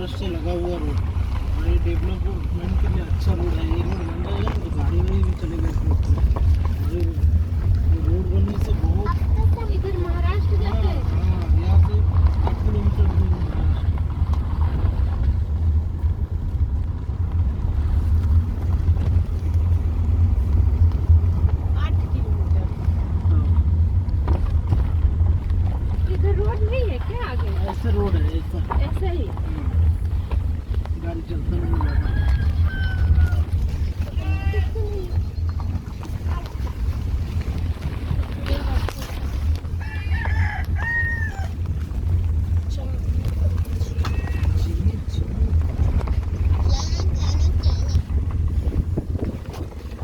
बरस से लगा हुआ रोड, और ये डेवलपमेंट के लिए अच्छा रोड है। ये रोड बन जाएगा तो गाड़ी वाड़ी भी चलेगा इस रोड पर। ये रोड बनने से बहुत इधर महाराष्ट्र जाता है। हाँ, यहाँ से 8 किलोमीटर दूर महाराष्ट्र। 8 किलोमीटर। हाँ, इधर रोड नहीं है क्या आगे? ऐसे रोड है, ऐसा ऐसा ही। गाड़ी चलता नहीं ज़्यादा।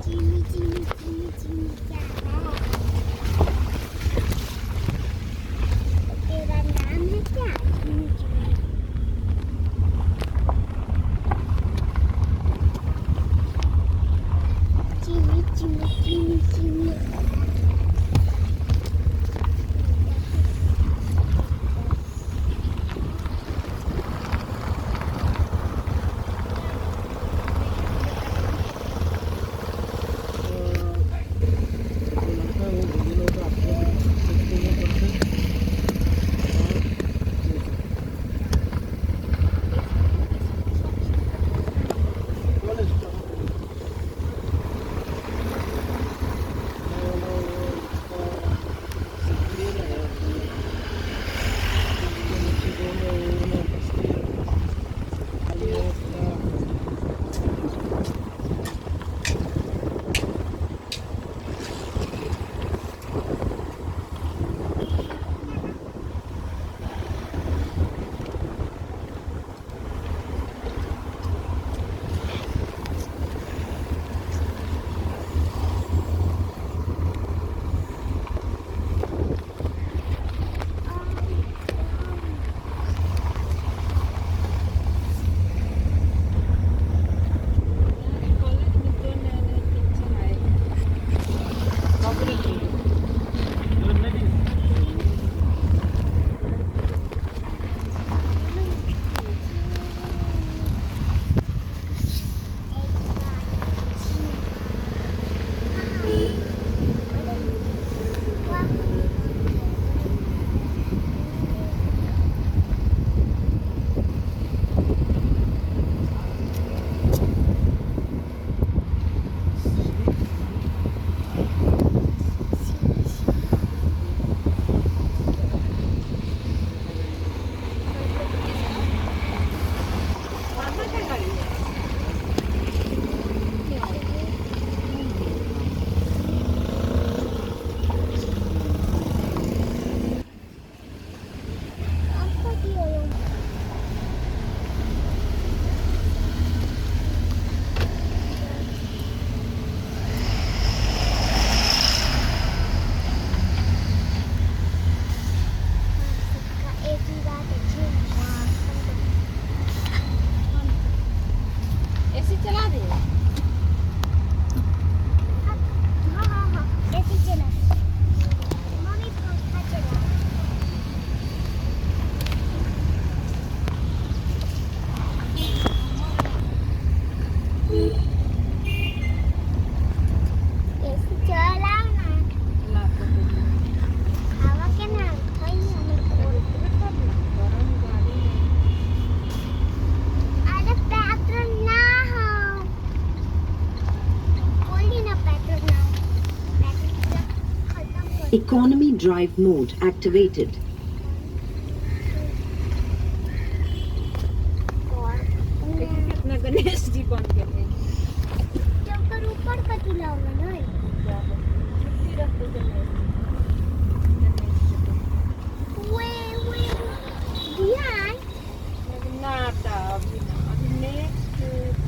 चीनी चीनी तेरा नाम है क्या? चीनी चीनी चीनी चीनी। कॉलेज में तो नए-नए शिक्षण आए। मामा का गाड़ी है। आपका क्या है? एक ही बात अच्छी है। ऐसे चला दे। हाँ हाँ हाँ, ऐसे चला। मम्मी पंखा चला। ऐसे चला ना। चला तो हवा के ना खाई हमें कोल। गरम गाड़ी है। अरे पेट्रोल ना हो। कोली ना पेट्रोल ना हो। पेट्रोल खत्म कर। Economy drive mode activated. देखिए कितना गणेश जी बन गए हैं। जब कर ऊपर का तुला होगा ना। क्या है? छुट्टी रखते गणेश जी। गणेश जी को। वे दिया नाटा अभी नेक्स्ट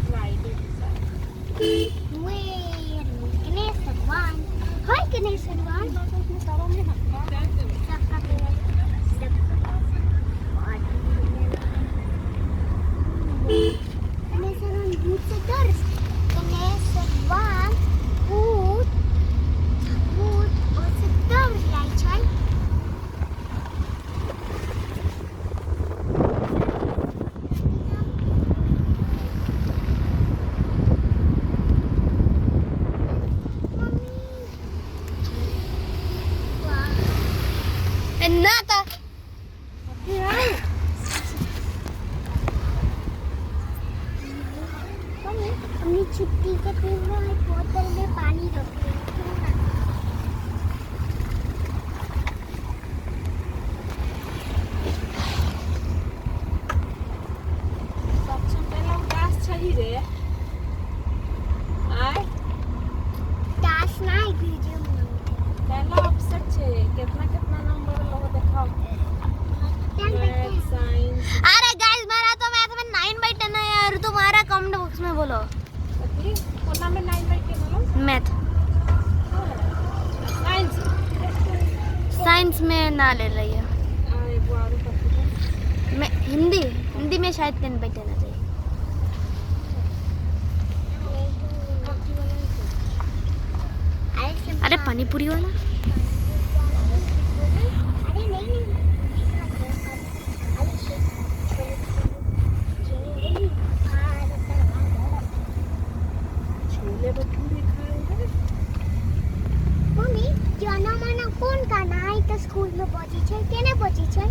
फ्राइडे के साथ। वे गणेश भगवान हाय गणेश भगवान सबका पेड़ सबका गणेश भगवान भूत से डर गणेश भगवान भूत भूत और से डर जाए छै ठीक है फिर मैं एक बोतल में पानी रख लेती हूँ ना। સક્ષમ પહેલા ઉદાસ થઈ રે આય टास्क ना एक वीडियो बनाऊंगी। પહેલા અપસેટ છે કેટલા કેટલા નંબર લોકો દેખાવ टेन बाई मैथ साइंस अरे गाइस मेरा तो मैथ में 9/10 है यार, तुम्हारा कमेंट बॉक्स में बोलो। પછી કોના મે 9/10 બોલો मैथ साइंस साइंस में ना ले रही है, આ એક વાળું પછી मैं हिंदी में शायद 10/10 आ जाए। अरे पानी पूरी वाला अरे नहीं छोले भटूरे खाएंगे मम्मी जनमन कोन गाना आई तो स्कूल में बजी छै केने बजी छै?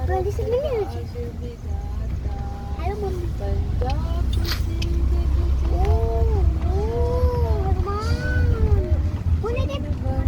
जल्दी से ले लो जी। Hello mummy. भगवान होने दे भगवान।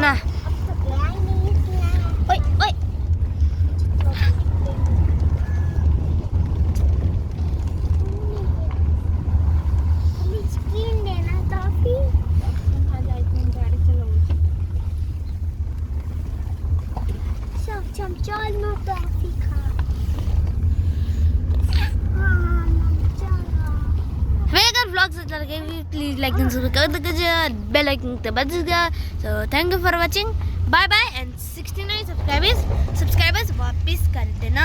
ना ओए ओए स्क्रीन देना टॉफी गाड़ी चलाऊं सब चमचल में टॉफी खा हाँ चलो अगर व्लॉग अच्छा लगे प्लीज लाइक एंड सब्सक्राइब कर दीजिए, बेल आइकन दबा दीजिएगा। So thank you for watching, bye bye and 69 subscribers वापस कर देना।